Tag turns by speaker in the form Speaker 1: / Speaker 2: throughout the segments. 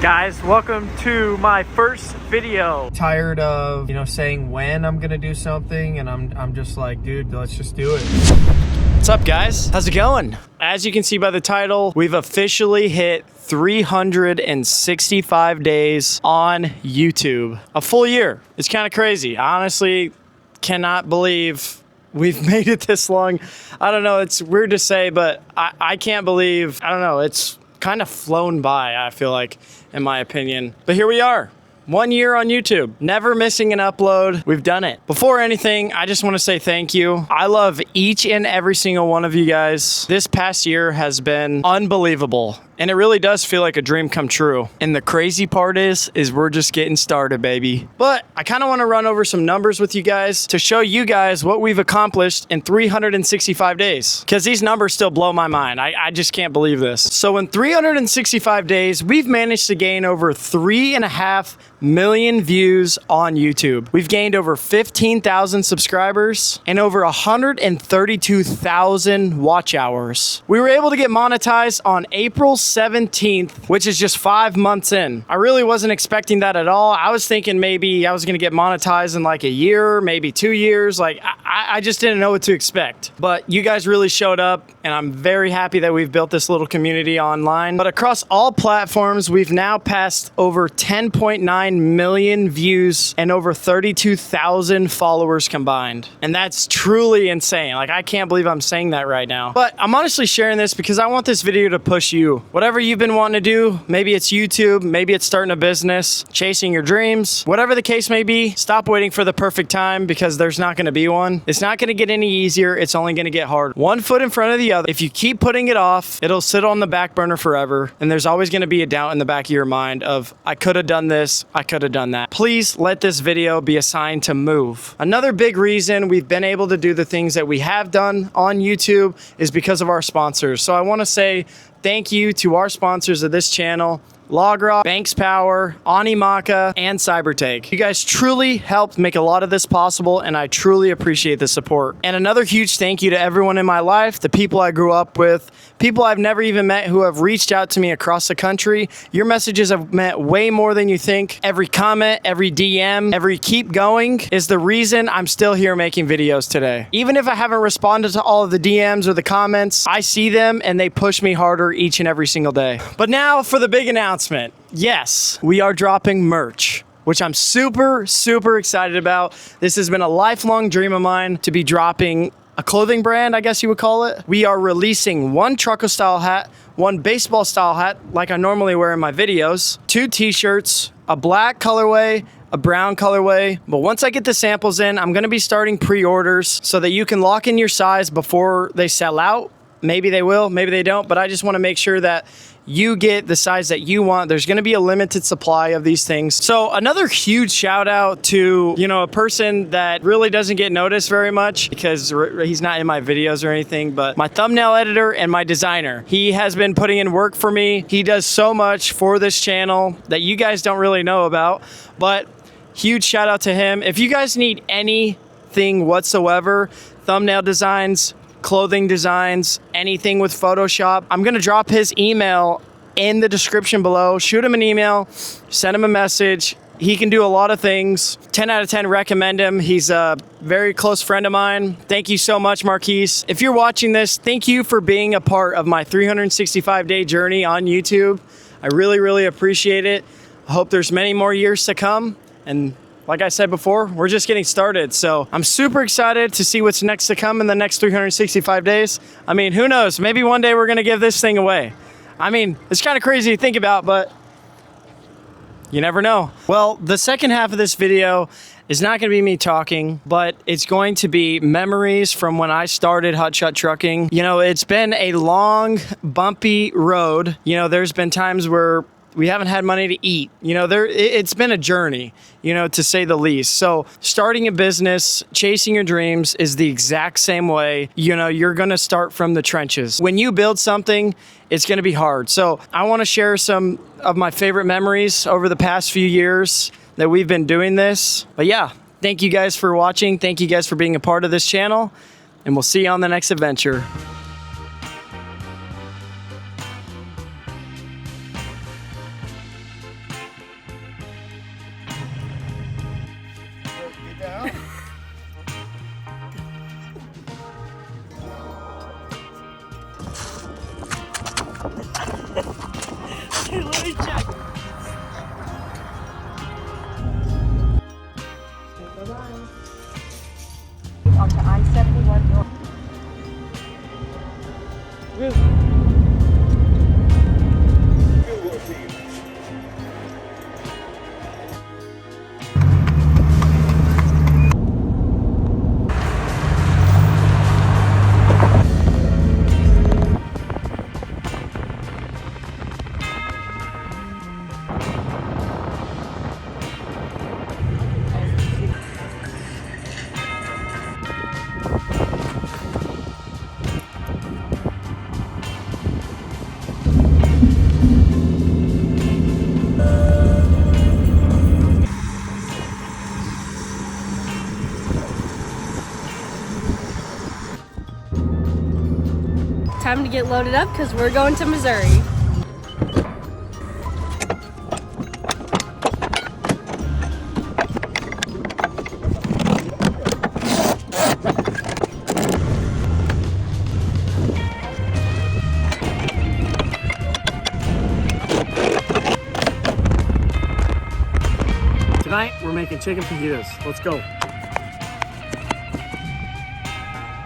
Speaker 1: Guys, welcome to my first video.
Speaker 2: Tired of, saying when I'm gonna do something, and I'm just like, dude, let's just do it.
Speaker 1: What's up, guys? How's it going? As you can see by the title, we've officially hit 365 days on YouTube. A full year. It's kind of crazy. I honestly cannot believe we've made it this long. I don't know, it's weird to say, but I can't believe, I don't know, it's kind of flown by, I feel like, in my opinion. But here we are. 1 year on YouTube, never missing an upload. We've done it. Before anything, I just want to say thank you. I love each and every single one of you guys. This past year has been unbelievable. And it really does feel like a dream come true. And the crazy part is we're just getting started, baby. But I kind of want to run over some numbers with you guys to show you guys what we've accomplished in 365 days. Because these numbers still blow my mind. I just can't believe this. So in 365 days, we've managed to gain over 3.5 million views on YouTube. We've gained over 15,000 subscribers and over 132,000 watch hours. We were able to get monetized on April 17th, which is just 5 months in. I really wasn't expecting that at all. I was thinking maybe I was gonna get monetized in like a year, maybe 2 years. Like I just didn't know what to expect. But you guys really showed up, and I'm very happy that we've built this little community online. But across all platforms, we've now passed over 10.9 million views and over 32,000 followers combined. And that's truly insane. Like, I can't believe I'm saying that right now. But I'm honestly sharing this because I want this video to push you. Whatever you've been wanting to do, maybe it's YouTube, maybe it's starting a business, chasing your dreams, whatever the case may be, stop waiting for the perfect time because there's not gonna be one. It's not gonna get any easier, it's only gonna get harder. One foot in front of the other. If you keep putting it off, it'll sit on the back burner forever, and there's always gonna be a doubt in the back of your mind of, I could have done this, I could have done that. Please let this video be a sign to move. Another big reason we've been able to do the things that we have done on YouTube is because of our sponsors. So I wanna say thank you to our sponsors of this channel, LogRock, Banks Power, Animaka, and Cybertake. You guys truly helped make a lot of this possible, and I truly appreciate the support. And another huge thank you to everyone in my life, the people I grew up with, people I've never even met who have reached out to me across the country. Your messages have meant way more than you think. Every comment, every DM, every keep going is the reason I'm still here making videos today. Even if I haven't responded to all of the DMs or the comments, I see them and they push me harder each and every single day. But now for the big announcement. Yes, we are dropping merch, which I'm super, super excited about. This has been a lifelong dream of mine to be dropping a clothing brand, I guess you would call it. We are releasing one trucker style hat, one baseball style hat, like I normally wear in my videos, 2 t-shirts, a black colorway, a brown colorway. But once I get the samples in, I'm gonna be starting pre-orders so that you can lock in your size before they sell out. Maybe they will, maybe they don't, but I just wanna make sure that you get the size that you want. There's gonna be a limited supply of these things. So another huge shout out to, a person that really doesn't get noticed very much because he's not in my videos or anything, but my thumbnail editor and my designer. He has been putting in work for me. He does so much for this channel that you guys don't really know about, but huge shout out to him. If you guys need anything whatsoever, thumbnail designs, clothing designs, anything with Photoshop, I'm gonna drop his email in the description below. Shoot him an email, send him a message. He can do a lot of things. 10 out of 10 recommend him. He's a very close friend of mine. Thank you so much, Marquise. If you're watching this, thank you for being a part of my 365-day journey on YouTube. I really, really appreciate it. I hope there's many more years to come. And like I said before, we're just getting started. So I'm super excited to see what's next to come in the next 365 days. I mean, who knows? Maybe one day we're gonna give this thing away. I mean, it's kind of crazy to think about, but you never know. Well, the second half of this video is not gonna be me talking, but it's going to be memories from when I started Hotshot trucking. It's been a long, bumpy road. There's been times where we haven't had money to eat. It's been a journey, to say the least. So starting a business, chasing your dreams is the exact same way. You're gonna start from the trenches. When you build something, it's gonna be hard. So I wanna share some of my favorite memories over the past few years that we've been doing this. But yeah, thank you guys for watching. Thank you guys for being a part of this channel, and we'll see you on the next adventure.
Speaker 3: time to get loaded up because we're going to Missouri.
Speaker 1: Tonight, we're making chicken fajitas. Let's go.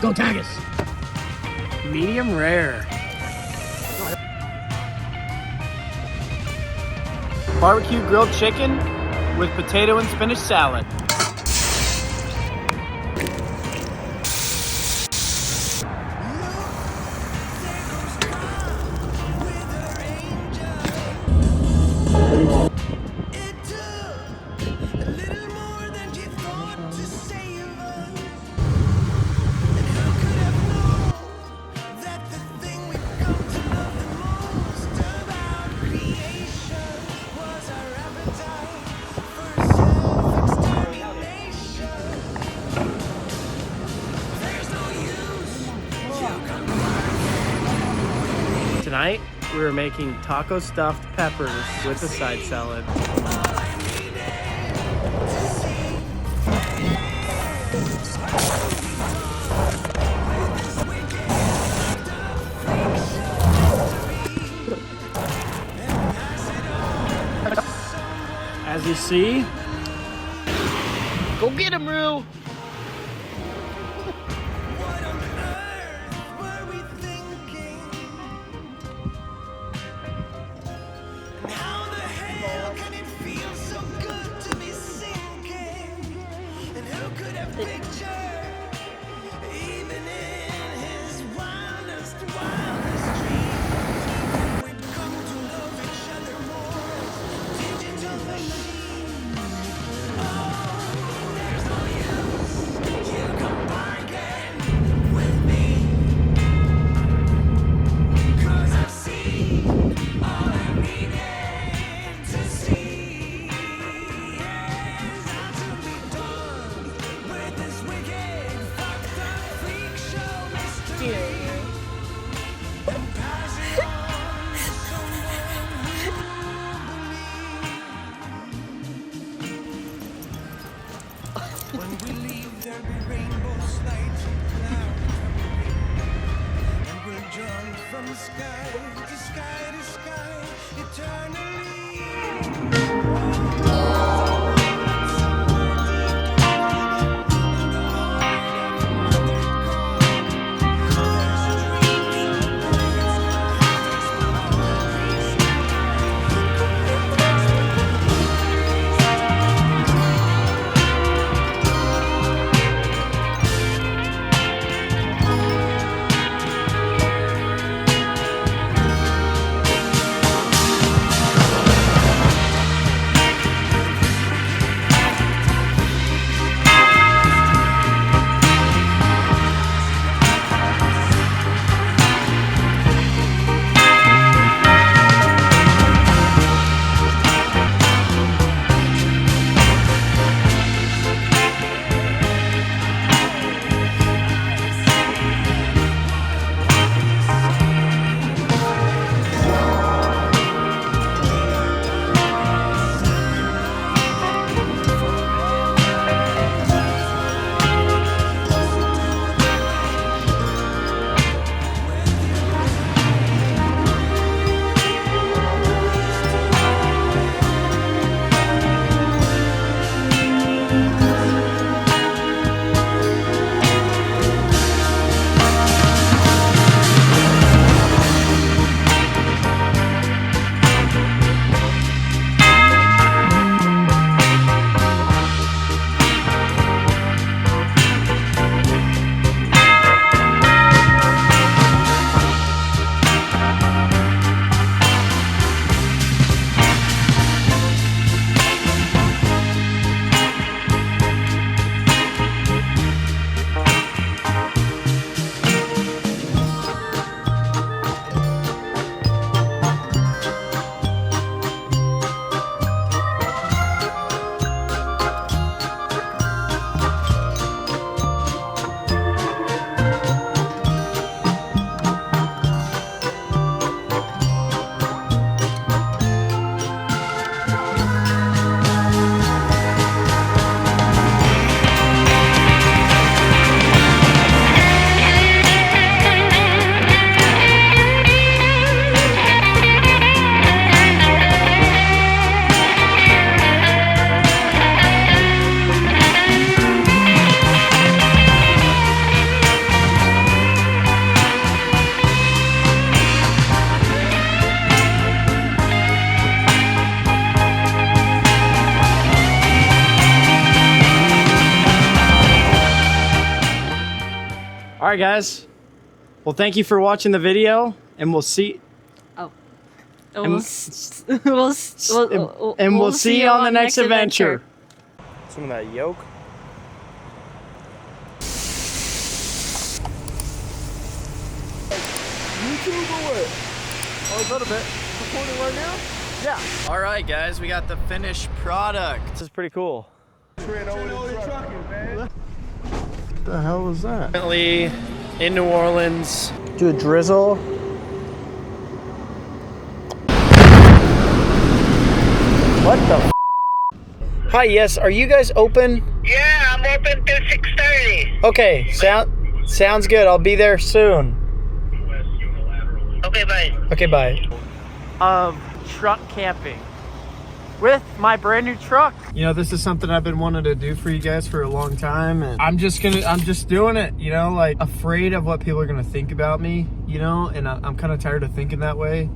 Speaker 1: Go Tigers! Medium rare. Barbecue grilled chicken with potato and spinach salad. Tonight, we were making taco stuffed peppers with a side salad. As you see, go get him, Rue!
Speaker 4: When we leave, there'll be rainbows, lights, and clouds. And we'll jump from sky to sky to sky, eternally.
Speaker 1: right, guys. Well, thank you for watching the video, and we'll see.
Speaker 3: And
Speaker 1: And-
Speaker 3: we'll
Speaker 1: see you on the next adventure. Some of that yolk.
Speaker 2: YouTube or what? Oh, a little bit. Recording right now?
Speaker 1: Yeah. All right, guys, we got the finished product. This is pretty cool.
Speaker 2: What the hell was that?
Speaker 1: Currently in New Orleans. Do a drizzle. What the f? Hi, yes, are you guys open?
Speaker 5: Yeah, I'm open till 6:30.
Speaker 1: Okay, sounds good. I'll be there soon.
Speaker 5: Okay, bye.
Speaker 1: Okay, bye. Of truck camping with my brand new truck.
Speaker 2: You know, this is something I've been wanting to do for you guys for a long time, and I'm just doing it, you know, like afraid of what people are gonna think about me, you know, and I'm kind of tired of thinking that way.